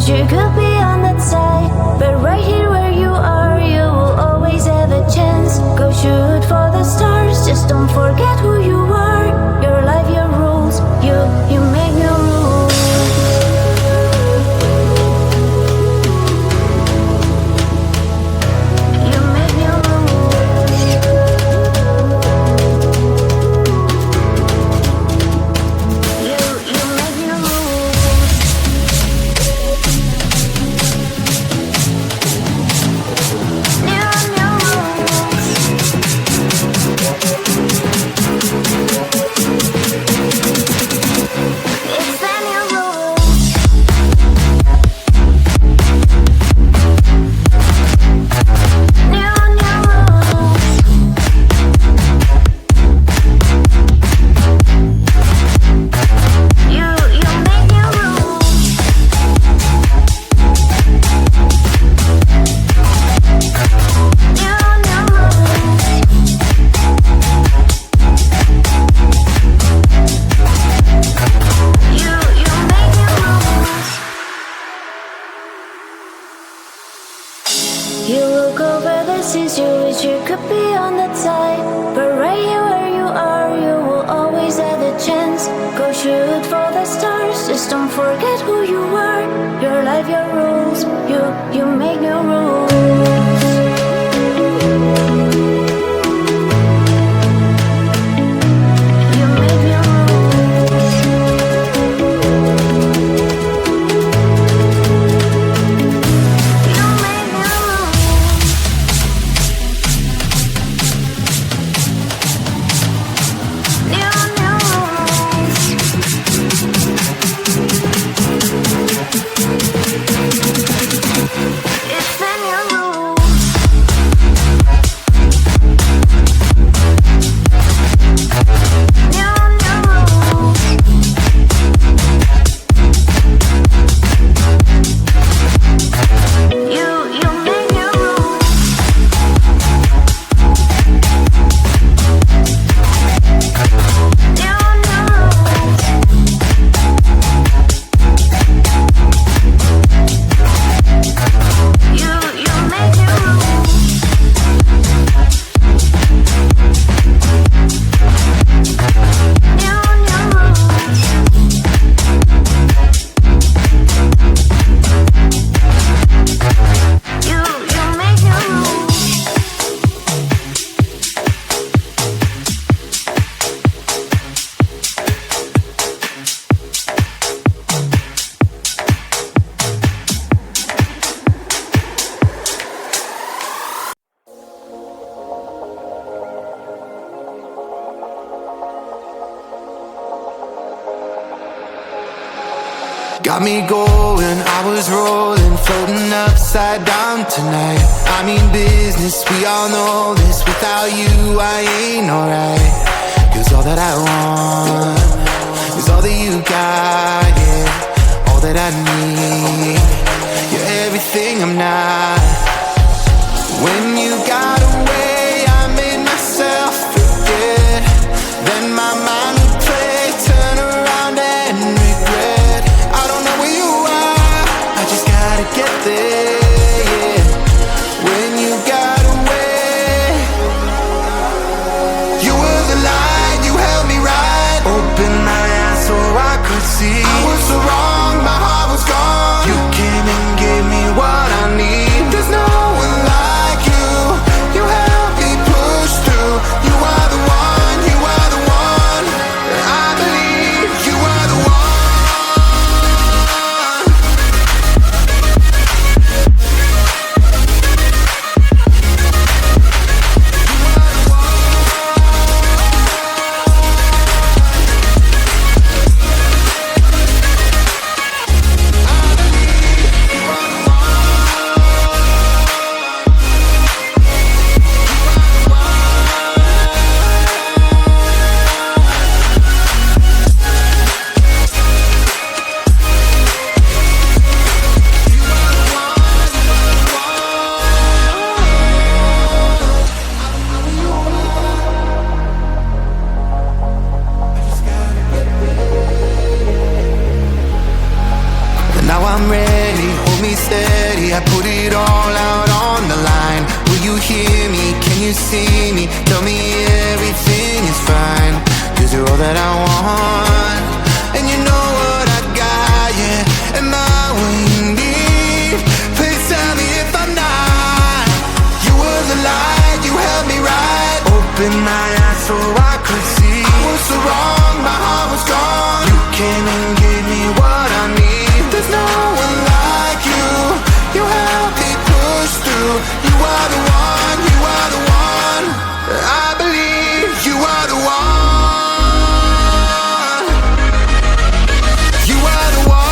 wish you could be on that side, but right here where you are, you will always have a chance. Go shoot for the stars, just don't forget who you are. Your life, your rules, you make no rules. You make no rules. You make no rules. New It's the new rules. New rules. You make new rules. New rules. You make new rules. You look over the seas, you wish you could be on that side, but right here where you are, you will always have the chance. Go shoot for the stars, just don't forget who you are. Your life, your rules, you make new rules. You make new rules. You make new rules. New rules. It's the new rules. New rules. You make new rules. New rules. You make new rules. New rules. You make new rules. Got me going, I was rolling, floating upside down tonight. I mean business, we all know this. Without you, I ain't alright. 'Cause all that I want is all that you got, yeah. All that I need, you're everything I'm not. When you got away, I made myself forget. Then my mind would play, turn around and regret. I don't know where you are, I just gotta get there, yeah. When you got away, you were the light, you held me right. Open my eyes so I could see steady, I put it all out on the line. Will you hear me? Can you see me? Tell me everything is fine, 'cause you're all that I want. And you know what I got, yeah. Am I what you need? Please tell me if I'm not. You were the light, you held me right. Open my eyes so I could see. I was so wrong, my heart was gone. You came and gave me what I need. There's no one like you. You helped me push through. You are the one, you are the one. I believe you are the one. You are the one.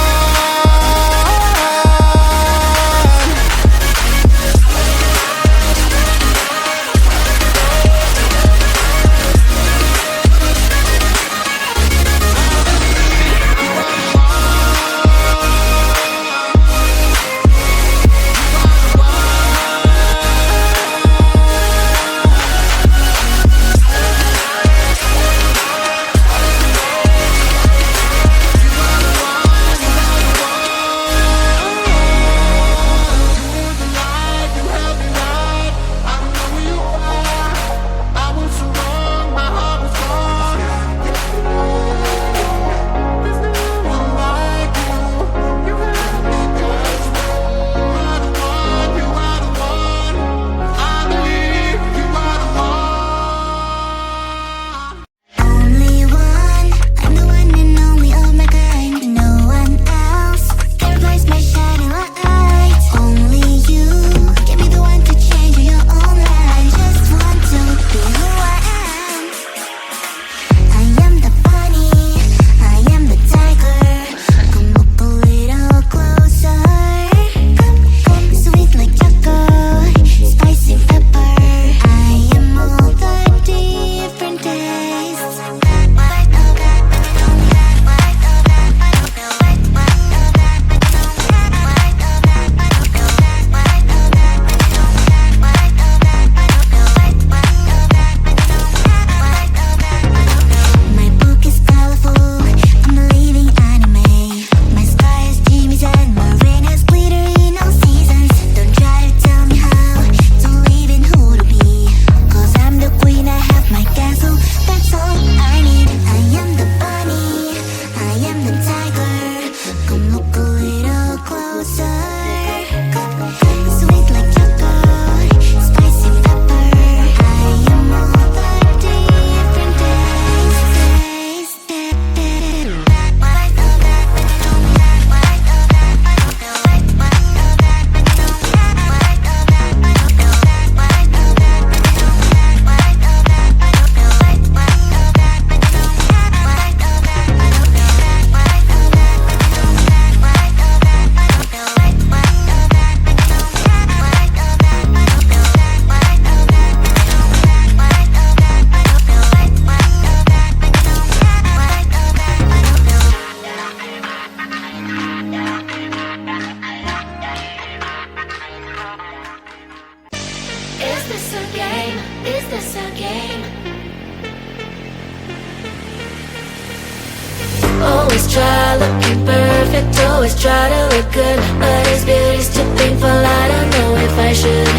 Always try looking perfect, always try to look good, but his beauty's too painful, I don't know if I should.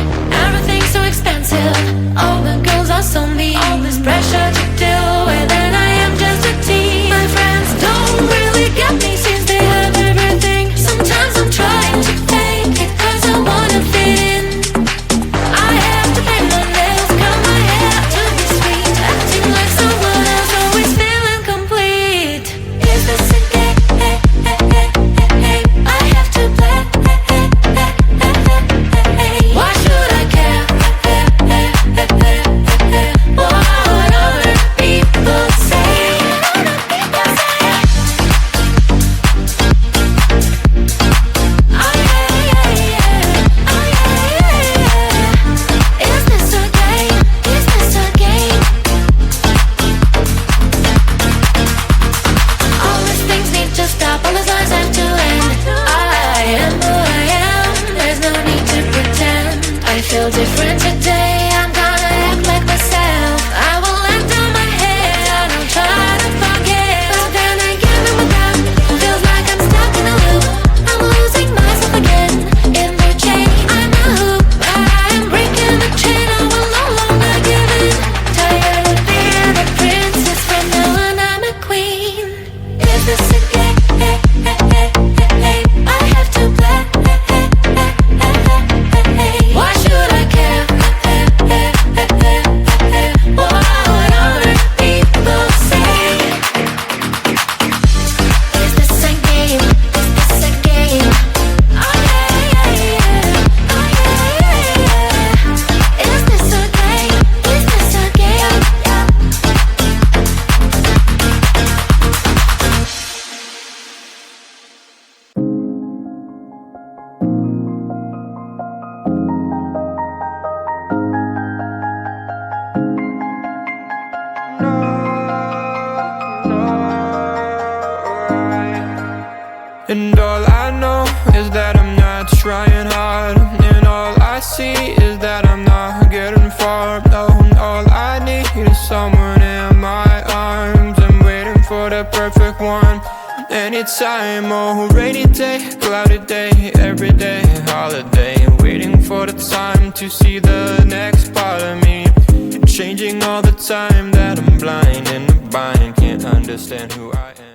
Everything's so expensive, all the girls are so mean, all this pressure to deal with, and I am just a teen. My friends don't really get me since they have everything. Sometimes I'm trying to fake it, 'cause I wanna fit in. I have to paint my nails, cut my hair to be sweet, acting like someone else, always feeling complete. Is this a game? I have to play. on anytime. Oh, rainy day, cloudy day, every day, holiday. Waiting for the time to see the next part of me. Changing all the time that I'm blind in a bind. Can't understand who I am.